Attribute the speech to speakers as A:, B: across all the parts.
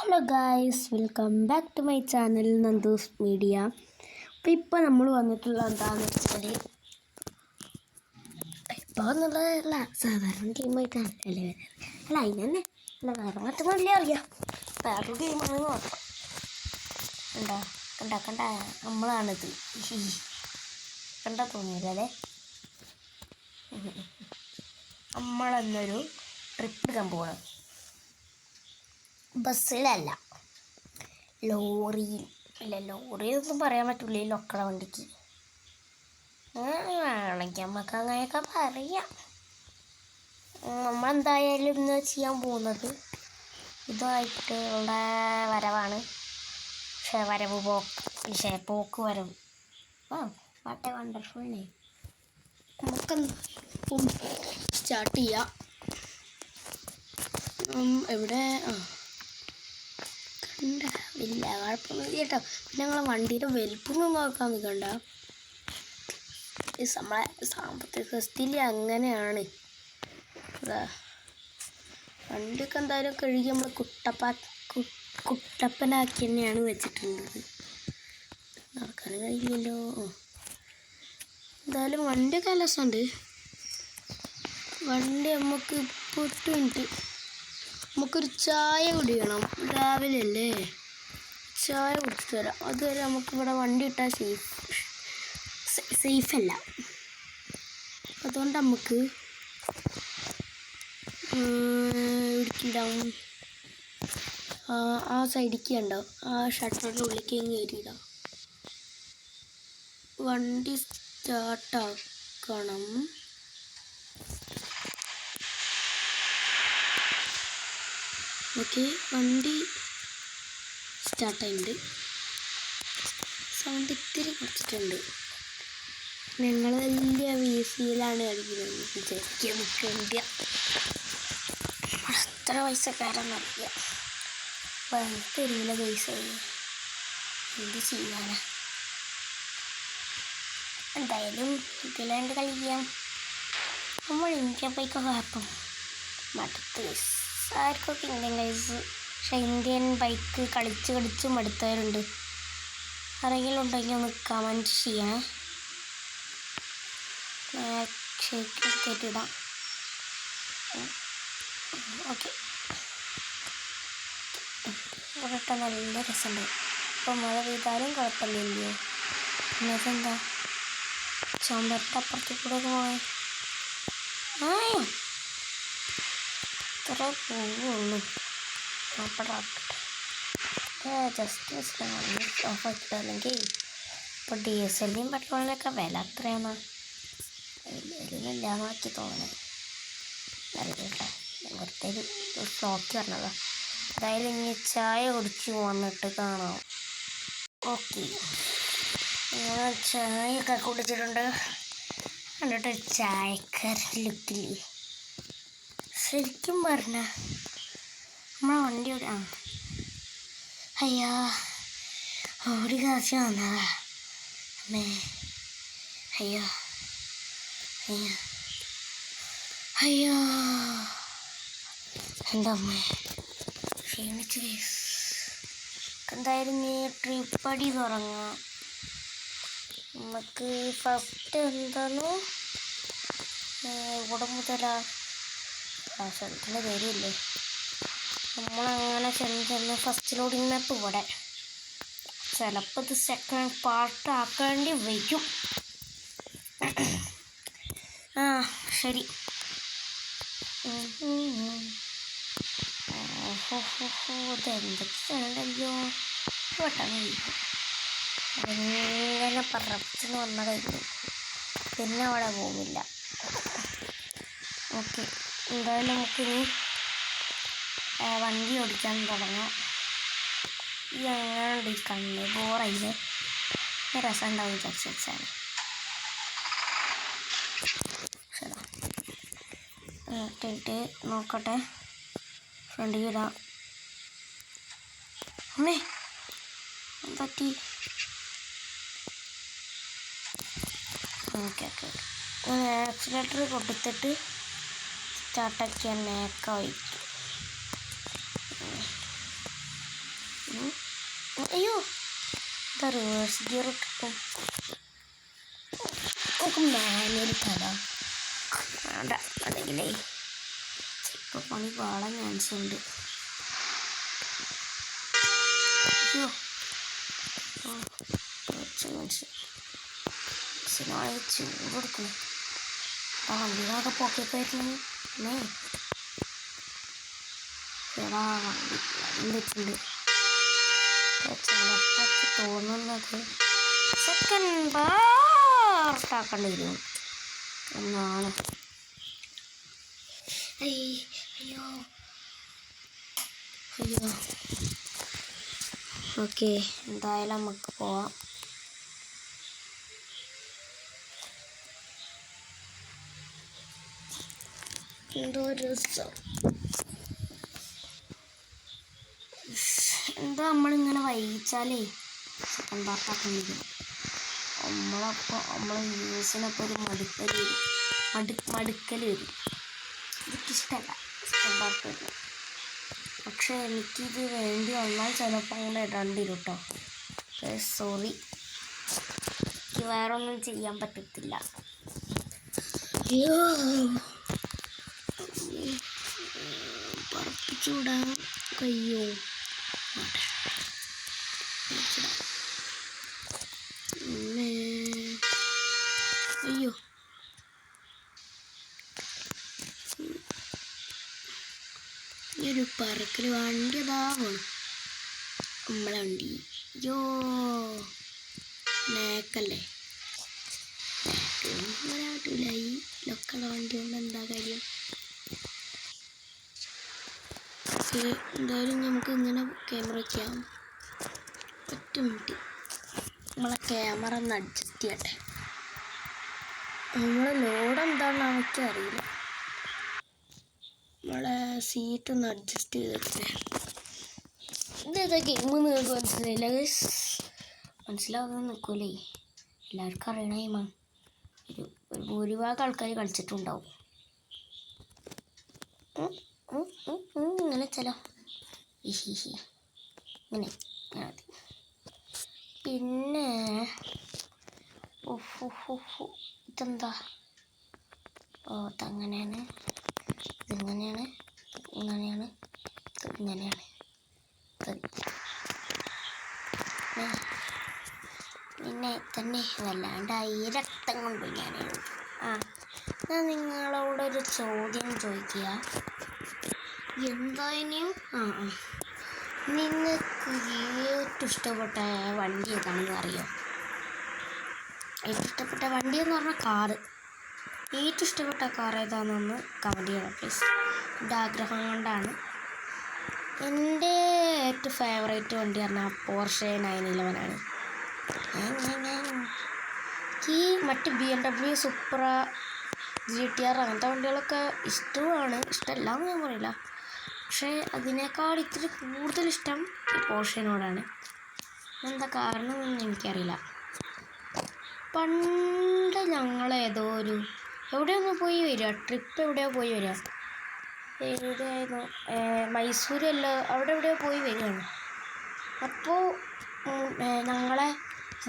A: Hello guys, welcome back to my channel Nandus media. അപ്പോൾ ഇപ്പോൾ നമ്മൾ വന്നിട്ടുള്ളത് എന്താണെന്ന് വെച്ചാൽ, ഇപ്പോൾ എന്നുള്ളതല്ല, സാധാരണ ഗെയിമായിട്ടാണ് അല്ലേ അല്ല അതിന് തന്നെ അല്ല വേറെ മറ്റൊന്നുമില്ല, അറിയാം വേറൊരു ഗെയിമാണെന്ന് മാത്രം. കണ്ട നമ്മളാണിത് കണ്ട തോന്നിയില്ല അല്ലേ. നമ്മളെന്നൊരു ട്രിപ്പ് എടുക്കാൻ പോകണം. ബസ്സിലല്ല, ലോറിയൊന്നും പറയാൻ പറ്റില്ല ഈ ലൊക്കട വണ്ടിക്ക്. വേണമെങ്കിൽ നമുക്ക് അങ്ങനെയൊക്കെ പറയാം. നമ്മളെന്തായാലും ഇന്ന് ചെയ്യാൻ പോകുന്നത് ഇതായിട്ടുള്ള വരവാണ്. പോക്ക് വരവ്. What A wonderful name. നമുക്കെന്തായാലും സ്റ്റാർട്ട് ചെയ്യാം. എവിടെ ഇല്ല കുഴപ്പമൊന്നും കേട്ടോ. പിന്നെ ഞങ്ങളെ വണ്ടിയുടെ വലിപ്പൊന്നും നോക്കാൻ നിൽക്കണ്ട. നമ്മളെ സാമ്പത്തിക സ്ഥിതി അങ്ങനെയാണ്. വണ്ടിയൊക്കെ എന്തായാലും കഴുകി നമ്മൾ കുട്ടപ്പനാക്കി തന്നെയാണ് വെച്ചിട്ടുള്ളത്. നടക്കാനും കഴിയില്ലല്ലോ. എന്തായാലും വണ്ടിയൊക്കെ നല്ല രസമുണ്ട്. വണ്ടി നമുക്ക് ഇപ്പോൾ 8 മിനിറ്റ് നമുക്കൊരു ചായ കുടിക്കണം. രാവിലെ അല്ലേ, ചായ കുടിച്ചിട്ട് വരാം. അതുവരെ നമുക്കിവിടെ വണ്ടി ഇട്ടാൽ സേഫല്ല. അതുകൊണ്ട് നമുക്ക് ഇടിക്കിടാം. ആ സൈഡിലേക്ക് ഉണ്ടാവും, ആ ഷട്ടറിൻ്റെ ഉള്ളിലേക്ക് കയറിയിടാം. വണ്ടി സ്റ്റാർട്ടാക്കണം. ഓക്കെ, വണ്ടി സ്റ്റാർട്ടായിട്ടുണ്ട്. സൗണ്ട് ഇത്തിരി കുറച്ചിട്ടുണ്ട്. ഞങ്ങൾ വലിയ വീസിയിലാണ് കളിക്കുന്നത് വിചാരിക്കാൻ നിൽക്കേണ്ട. എത്ര പൈസക്കാരെന്നറിയാം. തരില്ല പൈസ, എന്ത് ചെയ്യാനാ. എന്തായാലും ഇതിലാണ്ട് കളിക്കാം. നമ്മൾ ഇന്ത്യ ബൈക്ക് കുഴപ്പം മടുത്ത് ആർക്കൊക്കെ ഇന്ത്യൻ കൈസ്. പക്ഷെ ഇന്ത്യൻ ബൈക്ക് കളിച്ച് മടുത്തവരുണ്ട്. ആരെങ്കിലും ഉണ്ടെങ്കിൽ ഒന്ന് കമൻറ്റ് ചെയ്യണേ. കേട്ടിടാം. ഓക്കെ, ഇവിടെ ഇട്ടാൽ നല്ല രസമുണ്ട്. ഇപ്പോൾ മഴ പെയ്താലും കുഴപ്പമില്ലല്ലോ. പിന്നെ ഇതെന്താ ചുമരത്തെ അപ്പുറത്തേക്ക് കൂടെ പോയി ഇത്ര പോവുള്ളൂ. ജസ്റ്റ് ഓഫാക്കിയിട്ട്, അല്ലെങ്കിൽ ഇപ്പോൾ ഡീസലിൻ്റെയും പെട്രോളിൻ്റെയൊക്കെ വില എത്രയാണ് ഇതിലില്ലാന്ന് പറ്റി തോന്നുന്നത്. അറിയില്ല, വെറുതെ ഒരു നോക്കി പറഞ്ഞതാ. എന്തായാലും ഇനി ചായ കുടിച്ച് വന്നിട്ട് കാണാം. ഓക്കെ, ഞാൻ ചായയൊക്കെ കുടിച്ചിട്ടുണ്ട്. കണ്ടിട്ട് ചായക്കാരൻ ലുക്കില്ലേ. ശരിക്കും പറഞ്ഞ നമ്മളെ വണ്ടി അയ്യാ ഓടി കാശ് വന്നതാ അമ്മേ. അയ്യോ എൻ്റെ അമ്മേ ക്ഷീണിച്ച്. എന്തായാലും നീ ട്രിപ്പടി തുടങ്ങാം. നമുക്ക് ഫസ്റ്റ് എന്താണോ ഇവിടെ മുതലാ സ്ഥലത്തിൻ്റെ പേരില്ലേ. നമ്മളങ്ങനെ ചെന്ന് ഫസ്റ്റ് ലോഡിങ് മാപ്പ് ഇവിടെ. ചിലപ്പോൾ ഇത് സെക്കൻഡ് പാർട്ട് ആക്കേണ്ടി വരും. ശരി. ഇതെന്തൊക്കെയാണല്ലോ പെട്ടെന്ന് കഴിക്കും. അതിങ്ങനെ പറച്ചെന്ന് വന്ന കഴിഞ്ഞു, പിന്നെ അവിടെ പോകുന്നില്ല. ഓക്കെ, എന്തായാലും നമുക്കിനി വണ്ടി ഓടിക്കാൻ തുടങ്ങാം. ഈ അങ്ങനെ കണ്ണ് ബോറയില്ലേ, രസം ഉണ്ടാവും വിചാരിച്ച് വെച്ചാൽ. ഇട്ടിട്ട് നോക്കട്ടെ, ഫ്രണ്ടിൽ ഇടാം. അമ്മേ പറ്റി. ഓക്കെ ആക്സിലേറ്റർ കൊടുത്തിട്ട് സ്റ്റാർട്ടാക്കിയാൽ നേക്ക വയ്ക്കും. അയ്യോ എന്താ റിവേഴ്സ് ഗിയർ ഇട്ടിട്ടും നമുക്ക് മാനുവൽ തരാം. വേണ്ട അല്ലെങ്കിലേ ചിലപ്പോൾ പണി പാടാൻ ചാൻസ് ഉണ്ട്. അയ്യോ മനുഷ്യനായി ചൂട് കൊടുക്കണം. ആ വണ്ടികളൊക്കെ പോക്കിയപ്പോയിരുന്നു ചേടാ വണ്ടി വെച്ചിട്ടുണ്ട്. ചിലപ്പൊക്കെ തോന്നുന്നത് സെക്കൻഡ് പാർട്ടാക്കേണ്ടി വരും എന്നാണ്. അയ്യോ അയ്യോ ഓക്കെ എന്തായാലും നമുക്ക് പോവാം. എന്തോ രസം. എന്താ നമ്മളിങ്ങനെ വൈകിച്ചാലേ സെക്കൻഡ് പാർട്ടാക്കേണ്ടി വരും. നമ്മളെ വ്യൂസിനപ്പോൾ ഒരു മടുക്കൽ വരും. എനിക്കിഷ്ടമല്ല സെക്കൻഡ് പാർട്ട് വരും. പക്ഷേ എനിക്കിത് വേണ്ടി വന്നാൽ ചിലപ്പോൾ അങ്ങനെ ഇടേണ്ടി വരും കേട്ടോ. സോറി, എനിക്ക് വേറെ ഒന്നും ചെയ്യാൻ പറ്റത്തില്ല. അയ്യോ പറപ്പിച്ചുവിടാൻ കഴിയോ? അയ്യോ ഈ ഒരു പറക്കൽ വണ്ടി അതാവണം നമ്മളെ വണ്ടി. അയ്യോ നേക്കല്ലേ ഒരാട്ടില്ല. ഈ ലൊക്കുള്ള വണ്ടി കൊണ്ട് എന്താ കാര്യം? എന്തായാലും നമുക്ക് ഇങ്ങനെ ക്യാമറ ചെയ്യാം. ഒറ്റ മിനിറ്റ് നമ്മളെ ക്യാമറ ഒന്ന് അഡ്ജസ്റ്റ് ചെയ്യട്ടെ. നമ്മളെ ലോഡ് എന്താണെന്ന് എനിക്കറിയില്ല. നമ്മളെ സീറ്റ് ഒന്ന് അഡ്ജസ്റ്റ് ചെയ്തിട്ടേ. ഇതേതാ ഗെയിം നിങ്ങൾക്ക് മനസ്സിലായില്ല? മനസ്സിലാവുന്ന നിൽക്കൂലേ, എല്ലാവർക്കും അറിയണ ഗെയിമാണ്. ഒരു ഭൂരിഭാഗം ആൾക്കാർ കളിച്ചിട്ടുണ്ടാവും. ഇങ്ങനെ ചില ഇങ്ങനെ മതി. പിന്നെ ഇതെന്താ? ഓ അതങ്ങനെയാണ്, ഇതിങ്ങനെയാണ്, ഇങ്ങനെയാണ്, ഇങ്ങനെയാണ്. പിന്നെ തന്നെ വല്ലാണ്ടായി രക്തം കൊണ്ട് ഞാൻ നിങ്ങളോടൊരു ചോദ്യം ചോദിക്കുക. എന്തായാലും നിങ്ങൾക്ക് ഏറ്റവും ഇഷ്ടപ്പെട്ട വണ്ടി ഏതാണെന്ന് അറിയോ? ഏറ്റവും ഇഷ്ടപ്പെട്ട വണ്ടി എന്ന് പറഞ്ഞാൽ കാറ്. ഏറ്റവും ഇഷ്ടപ്പെട്ട കാർ ഏതാണെന്നൊന്ന് കമൻറ്റ് ചെയ്യണം പ്ലീസ്. എൻ്റെ ആഗ്രഹം കൊണ്ടാണ്. എൻ്റെ ഏറ്റവും ഫേവറേറ്റ് വണ്ടി പറഞ്ഞാൽ പോർഷെ 911 ആണ്. ഈ മറ്റ് BMW, സുപ്ര, GTR അങ്ങനത്തെ വണ്ടികളൊക്കെ ഇഷ്ടമാണ്. ഇഷ്ടമല്ല എന്ന് ഞാൻ പറയില്ല. പക്ഷേ അതിനേക്കാൾ ഇത്തിരി കൂടുതൽ ഇഷ്ടം ഈ പോർഷെനോടാണ്. എന്താ കാരണം എന്നൊന്നും എനിക്കറിയില്ല. പണ്ട് ഞങ്ങളേതോ ഒരു എവിടെയൊന്ന് പോയി വരിക, ട്രിപ്പ് എവിടെയോ പോയി വരിക, എവിടെയായിരുന്നു, മൈസൂരല്ല, അവിടെ എവിടെയോ പോയി വരികയാണ്. അപ്പോൾ ഞങ്ങളെ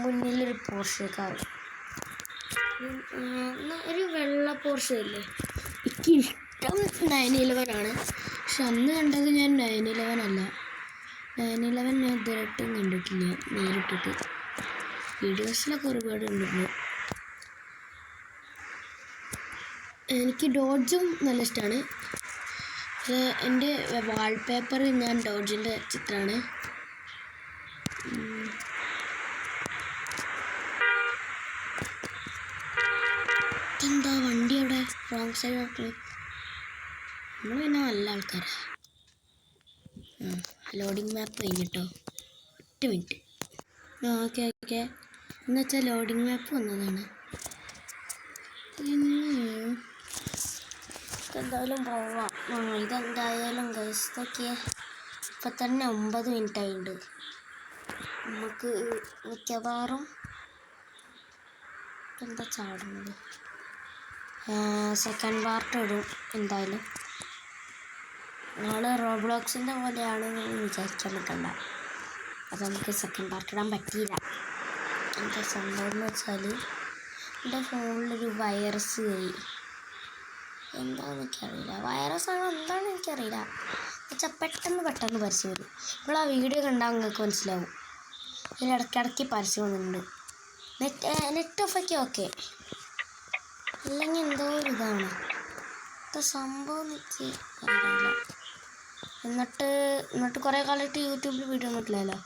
A: മുന്നിലൊരു പോർഷെ കാർ, ഒരു വെള്ള പോർഷെ ഇല്ലേ. എനിക്കിഷ്ടം 911 ആണ്. പക്ഷെ അന്ന് കണ്ടത് ഞാൻ 911 അല്ല. 911 ഞാൻ ഇതുവരെയായിട്ടും കണ്ടിട്ടില്ല നേരിട്ടിട്ട്. വീഡിയോസിലൊക്കെ ഒരുപാട് കണ്ടിട്ടുണ്ട്. എനിക്ക് ഡോഡ്ജും നല്ല ഇഷ്ടമാണ്. എൻ്റെ വാൾപേപ്പർ ഞാൻ ഡോഡ്ജിൻ്റെ ചിത്രമാണ്. എന്താ വണ്ടി അവിടെ റോങ് സൈഡ് നോക്കി. നമ്മൾ പിന്നെ നല്ല ആൾക്കാരാണ്. ലോഡിങ് മാപ്പ് കഴിഞ്ഞിട്ടോ, ഒറ്റ മിനിറ്റ്. ഓക്കെ എന്നുവെച്ചാൽ ലോഡിങ് മാപ്പ് വന്നതാണ്. എന്തായാലും പോവാം. ഇതെന്തായാലും ഗൈസ് ഇതൊക്കെ ഇപ്പം തന്നെ 9 മിനിറ്റ് ആയിട്ടുണ്ട്. നമുക്ക് മിക്കവാറും എന്താ ചാടുന്നത് സെക്കൻഡ് പാർട്ട് ഇടും എന്തായാലും. നിങ്ങൾ റോബ്ലോക്സിൻ്റെ പോലെയാണ് വിചാരിക്കാൻ നിൽക്കണ്ട. അത് നമുക്ക് സെക്കൻഡ് പാർട്ട് ഇടാൻ പറ്റിയില്ല. എന്താ സംഭവം എന്ന് വെച്ചാൽ എൻ്റെ ഫോണിലൊരു വൈറസ് കയറി. എന്താണെന്ന് എനിക്കറിയില്ല, വൈറസാണോ എന്താണെന്ന് എനിക്കറിയില്ല. എന്നുവെച്ചാൽ പെട്ടെന്ന് പരസ്യം വരും. ഇപ്പോൾ ആ വീഡിയോ കണ്ടാൽ നിങ്ങൾക്ക് മനസ്സിലാവും. ഇതിലിടയ്ക്കിടയ്ക്ക് പരസ്യം വന്നിട്ടുണ്ട്. നെറ്റ് ഓഫൊക്കെ ഓക്കെ, അല്ലെങ്കിൽ എന്തോ ഒരു ഇതാണ് എന്താ സംഭവം എനിക്ക് അറിയില്ല. എന്നിട്ട് കുറേ കാലമായിട്ട് യൂട്യൂബിൽ വീഡിയോ ഒന്നുമില്ലല്ലോ.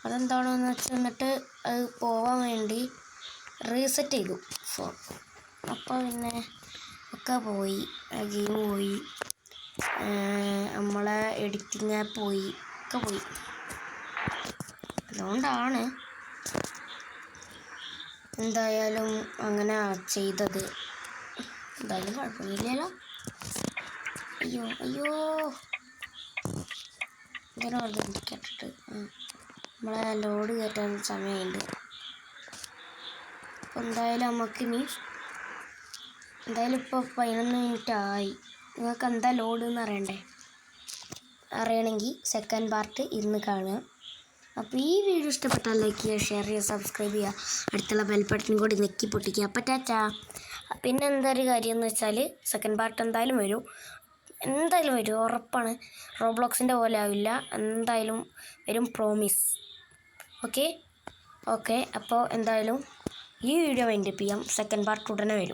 A: അതെന്താണെന്ന് വെച്ചാൽ എന്നിട്ട് അത് പോവാൻ വേണ്ടി റീസെറ്റ് ചെയ്തു ഫോൺ. അപ്പോൾ പിന്നെ ഒക്കെ പോയി, ഗെയിം പോയി, നമ്മളെ എഡിറ്റിങ് ആപ്പ് പോയി, ഒക്കെ പോയി. അതുകൊണ്ടാണ് എന്തായാലും അങ്ങനെ ചെയ്തത്. എന്തായാലും കുഴപ്പമില്ലല്ലോ. അയ്യോ ഇതിനെ കേട്ടിട്ട് നമ്മളെ ലോഡ് കയറ്റാൻ സമയമുണ്ട്. അപ്പോൾ എന്തായാലും നമുക്കിനി ഇപ്പോൾ 11 മിനിറ്റ് ആയി. നിങ്ങൾക്ക് എന്താ ലോഡ് എന്ന് അറിയണമെങ്കിൽ സെക്കൻഡ് പാർട്ട് ഇരുന്ന് കാണുക. അപ്പോൾ ഈ വീഡിയോ ഇഷ്ടപ്പെട്ടാൽ ലൈക്ക് ചെയ്യുക, ഷെയർ ചെയ്യുക, സബ്സ്ക്രൈബ് ചെയ്യുക, അടുത്തുള്ള ബെൽ ബട്ടൺ കൂടി നെക്കി പൊട്ടിക്കുക. അപ്പോൾ ടാറ്റാ. പിന്നെ എന്തൊരു കാര്യം എന്ന് വെച്ചാൽ സെക്കൻഡ് പാർട്ട് എന്തായാലും വരും, ഉറപ്പാണ്. റോബ്ലോക്സിൻ്റെ പോലെ ആവില്ല, എന്തായാലും വരും, പ്രോമിസ്. ഓക്കെ. അപ്പോൾ എന്തായാലും ഈ വീഡിയോ വൈൻഡപ്പ് ചെയ്യാം. സെക്കൻഡ് പാർട്ട് ഉടനെ വരും.